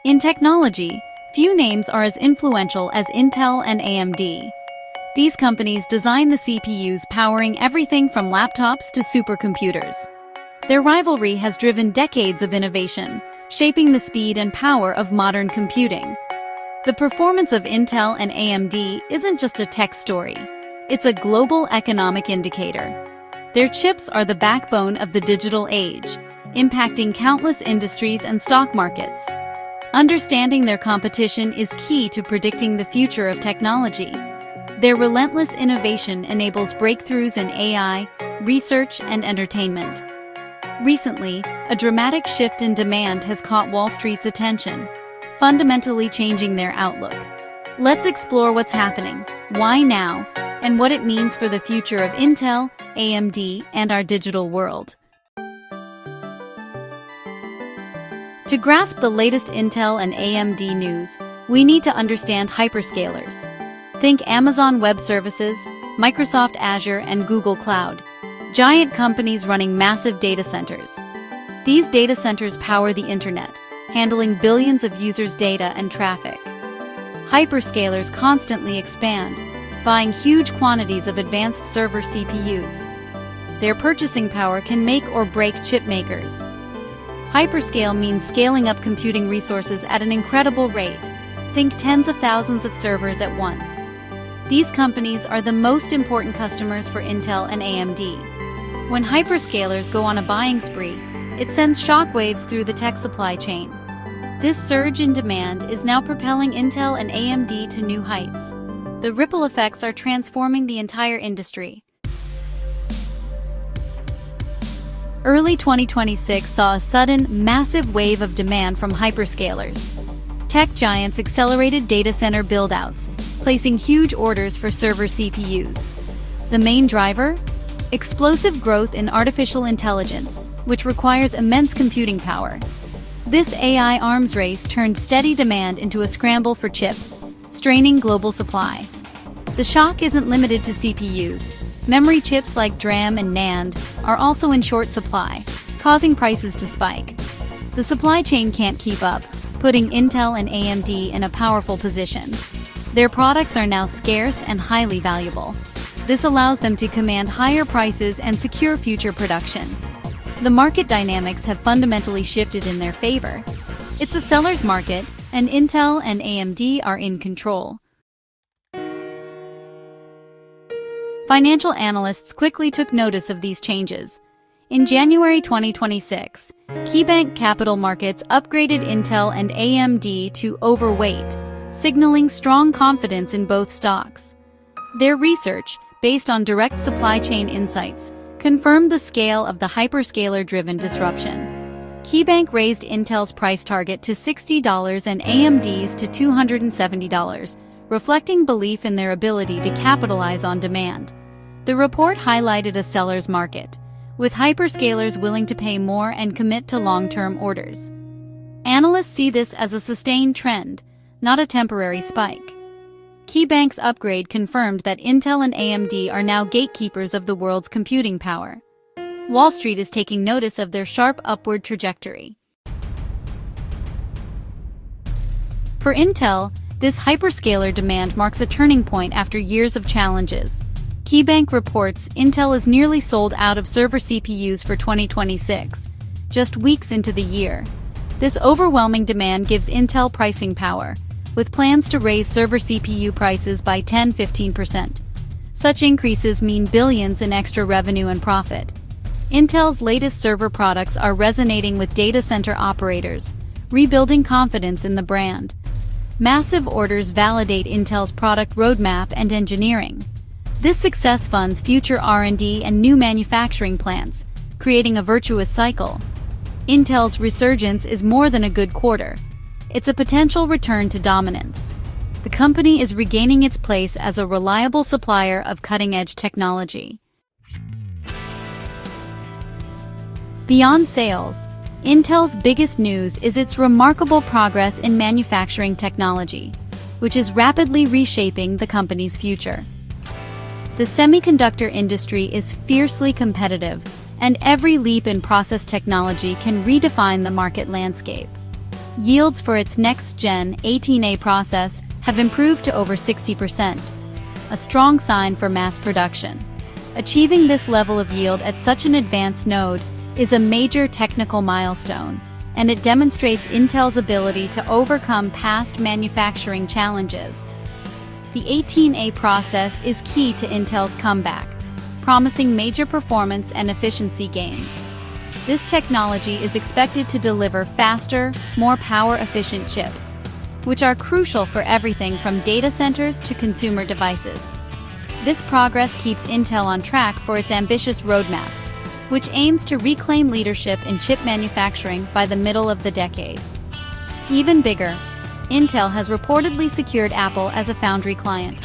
In technology, few names are as influential as Intel and AMD. These companies design the CPUs powering everything from laptops to supercomputers. Their rivalry has driven decades of innovation, shaping the speed and power of modern computing. The performance of Intel and AMD isn't just a tech story. It's a global economic indicator. Their chips are the backbone of the digital age, impacting countless industries and stock markets. Understanding their competition is key to predicting the future of technology. Their relentless innovation enables breakthroughs in AI, research, and entertainment. Recently, a dramatic shift in demand has caught Wall Street's attention, fundamentally changing their outlook. Let's explore what's happening, why now, and what it means for the future of Intel, AMD, and our digital world. To grasp the latest Intel and AMD news, we need to understand hyperscalers. Think Amazon Web Services, Microsoft Azure, and Google Cloud, giant companies running massive data centers. These data centers power the internet, handling billions of users' data and traffic. Hyperscalers constantly expand, buying huge quantities of advanced server CPUs. Their purchasing power can make or break chipmakers. Hyperscale means scaling up computing resources at an incredible rate. Think tens of thousands of servers at once. These companies are the most important customers for Intel and AMD. When hyperscalers go on a buying spree, it sends shockwaves through the tech supply chain. This surge in demand is now propelling Intel and AMD to new heights. The ripple effects are transforming the entire industry. Early 2026 saw a sudden, massive wave of demand from hyperscalers. Tech giants accelerated data center build-outs, placing huge orders for server CPUs. The main driver? Explosive growth in artificial intelligence, which requires immense computing power. This AI arms race turned steady demand into a scramble for chips, straining global supply. The shock isn't limited to CPUs. Memory chips like DRAM and NAND are also in short supply, causing prices to spike. The supply chain can't keep up, putting Intel and AMD in a powerful position. Their products are now scarce and highly valuable. This allows them to command higher prices and secure future production. The market dynamics have fundamentally shifted in their favor. It's a seller's market, and Intel and AMD are in control. Financial analysts quickly took notice of these changes. In January 2026, KeyBanc Capital Markets upgraded Intel and AMD to overweight, signaling strong confidence in both stocks. Their research, based on direct supply chain insights, confirmed the scale of the hyperscaler-driven disruption. KeyBanc raised Intel's price target to $60 and AMD's to $270, reflecting belief in their ability to capitalize on demand. The report highlighted a seller's market, with hyperscalers willing to pay more and commit to long-term orders. Analysts see this as a sustained trend, not a temporary spike. KeyBanc's upgrade confirmed that Intel and AMD are now gatekeepers of the world's computing power. Wall Street is taking notice of their sharp upward trajectory. For Intel, this hyperscaler demand marks a turning point after years of challenges. KeyBanc reports Intel is nearly sold out of server CPUs for 2026, just weeks into the year. This overwhelming demand gives Intel pricing power, with plans to raise server CPU prices by 10–15%. Such increases mean billions in extra revenue and profit. Intel's latest server products are resonating with data center operators, rebuilding confidence in the brand. Massive orders validate Intel's product roadmap and engineering. This success funds future R&D and new manufacturing plants, creating a virtuous cycle. Intel's resurgence is more than a good quarter. It's a potential return to dominance. The company is regaining its place as a reliable supplier of cutting-edge technology. Beyond sales, Intel's biggest news is its remarkable progress in manufacturing technology, which is rapidly reshaping the company's future. The semiconductor industry is fiercely competitive, and every leap in process technology can redefine the market landscape. Yields for its next-gen 18A process have improved to over 60%, a strong sign for mass production. Achieving this level of yield at such an advanced node is a major technical milestone, and it demonstrates Intel's ability to overcome past manufacturing challenges. The 18A process is key to Intel's comeback, promising major performance and efficiency gains. This technology is expected to deliver faster, more power-efficient chips, which are crucial for everything from data centers to consumer devices. This progress keeps Intel on track for its ambitious roadmap, which aims to reclaim leadership in chip manufacturing by the middle of the decade. Even bigger, Intel has reportedly secured Apple as a foundry client,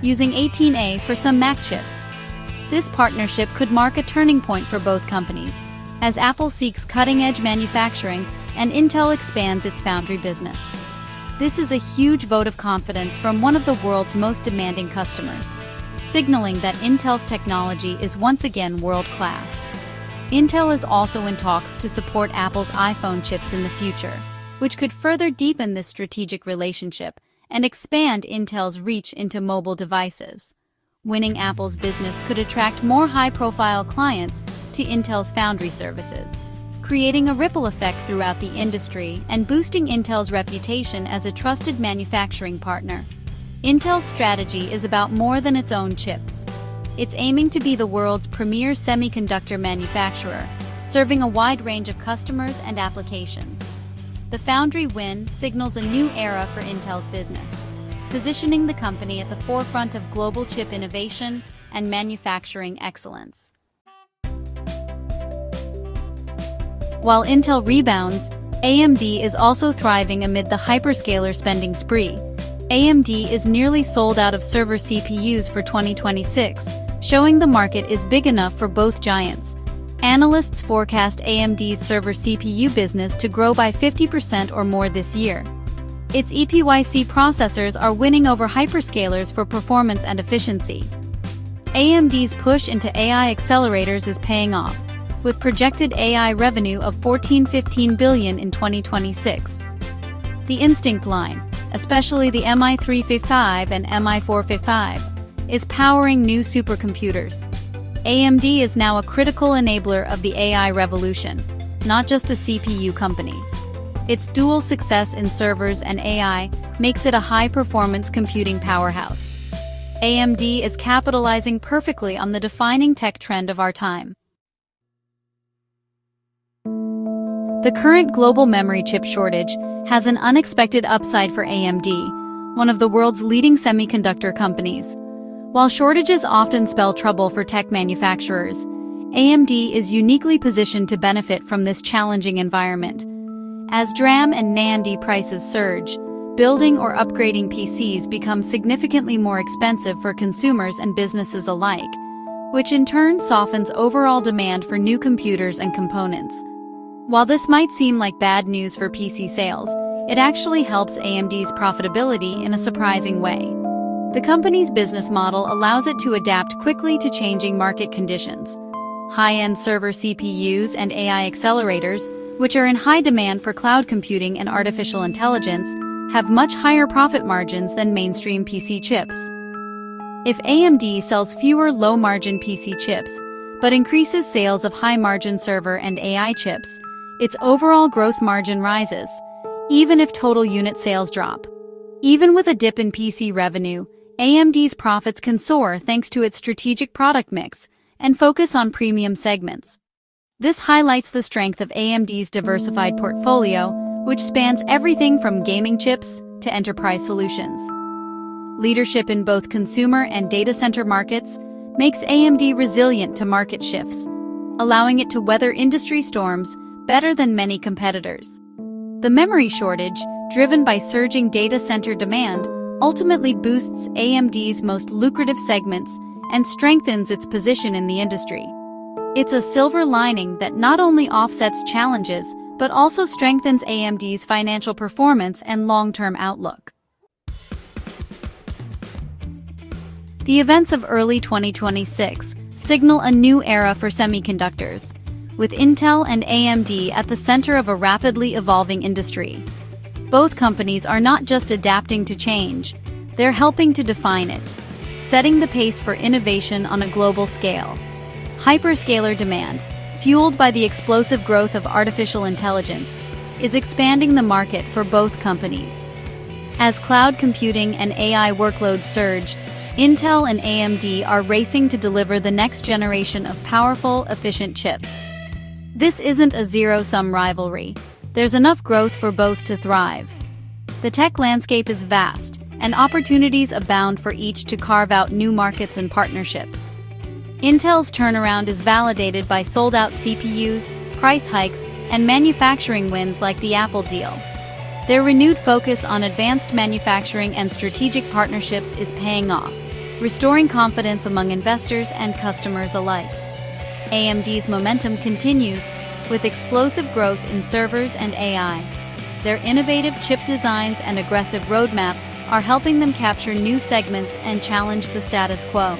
using 18A for some Mac chips. This partnership could mark a turning point for both companies, as Apple seeks cutting-edge manufacturing and Intel expands its foundry business. This is a huge vote of confidence from one of the world's most demanding customers, signaling that Intel's technology is once again world-class. Intel is also in talks to support Apple's iPhone chips in the future, which could further deepen this strategic relationship and expand Intel's reach into mobile devices. Winning Apple's business could attract more high-profile clients to Intel's foundry services, creating a ripple effect throughout the industry and boosting Intel's reputation as a trusted manufacturing partner. Intel's strategy is about more than its own chips. It's aiming to be the world's premier semiconductor manufacturer, serving a wide range of customers and applications. The foundry win signals a new era for Intel's business, positioning the company at the forefront of global chip innovation and manufacturing excellence. While Intel rebounds, AMD is also thriving amid the hyperscaler spending spree. AMD is nearly sold out of server CPUs for 2026, showing the market is big enough for both giants. Analysts forecast AMD's server CPU business to grow by 50% or more this year. Its EPYC processors are winning over hyperscalers for performance and efficiency. AMD's push into AI accelerators is paying off, with projected AI revenue of $14–15 billion in 2026. The Instinct line, especially the MI355 and MI455, is powering new supercomputers. AMD is now a critical enabler of the AI revolution, not just a CPU company. Its dual success in servers and AI makes it a high-performance computing powerhouse. AMD is capitalizing perfectly on the defining tech trend of our time. The current global memory chip shortage has an unexpected upside for AMD, one of the world's leading semiconductor companies. While shortages often spell trouble for tech manufacturers, AMD is uniquely positioned to benefit from this challenging environment. As DRAM and NAND prices surge, building or upgrading PCs becomes significantly more expensive for consumers and businesses alike, which in turn softens overall demand for new computers and components. While this might seem like bad news for PC sales, it actually helps AMD's profitability in a surprising way. The company's business model allows it to adapt quickly to changing market conditions. High-end server CPUs and AI accelerators, which are in high demand for cloud computing and artificial intelligence, have much higher profit margins than mainstream PC chips. If AMD sells fewer low-margin PC chips, but increases sales of high-margin server and AI chips, its overall gross margin rises, even if total unit sales drop. Even with a dip in PC revenue, AMD's profits can soar thanks to its strategic product mix and focus on premium segments. This highlights the strength of AMD's diversified portfolio, which spans everything from gaming chips to enterprise solutions. Leadership in both consumer and data center markets makes AMD resilient to market shifts, allowing it to weather industry storms better than many competitors. The memory shortage, driven by surging data center demand, ultimately boosts AMD's most lucrative segments and strengthens its position in the industry. It's a silver lining that not only offsets challenges, but also strengthens AMD's financial performance and long-term outlook. The events of early 2026 signal a new era for semiconductors, with Intel and AMD at the center of a rapidly evolving industry. Both companies are not just adapting to change, they're helping to define it, setting the pace for innovation on a global scale. Hyperscaler demand, fueled by the explosive growth of artificial intelligence, is expanding the market for both companies. As cloud computing and AI workloads surge, Intel and AMD are racing to deliver the next generation of powerful, efficient chips. This isn't a zero-sum rivalry. There's enough growth for both to thrive. The tech landscape is vast, and opportunities abound for each to carve out new markets and partnerships. Intel's turnaround is validated by sold-out CPUs, price hikes, and manufacturing wins like the Apple deal. Their renewed focus on advanced manufacturing and strategic partnerships is paying off, restoring confidence among investors and customers alike. AMD's momentum continues, with explosive growth in servers and AI. Their innovative chip designs and aggressive roadmap are helping them capture new segments and challenge the status quo.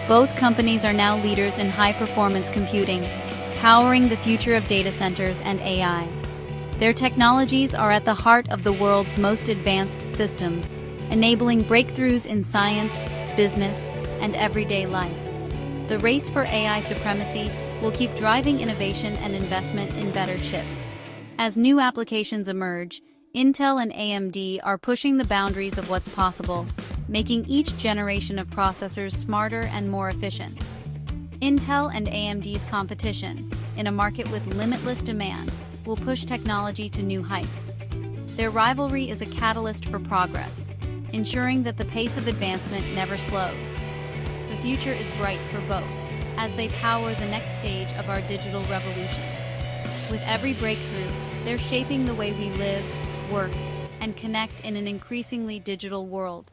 Both companies are now leaders in high-performance computing, powering the future of data centers and AI. Their technologies are at the heart of the world's most advanced systems, enabling breakthroughs in science, business, and everyday life. The race for AI supremacy will keep driving innovation and investment in better chips. As new applications emerge, Intel and AMD are pushing the boundaries of what's possible, making each generation of processors smarter and more efficient. Intel and AMD's competition, in a market with limitless demand, will push technology to new heights. Their rivalry is a catalyst for progress, ensuring that the pace of advancement never slows. The future is bright for both, as they power the next stage of our digital revolution. With every breakthrough, they're shaping the way we live, work, and connect in an increasingly digital world.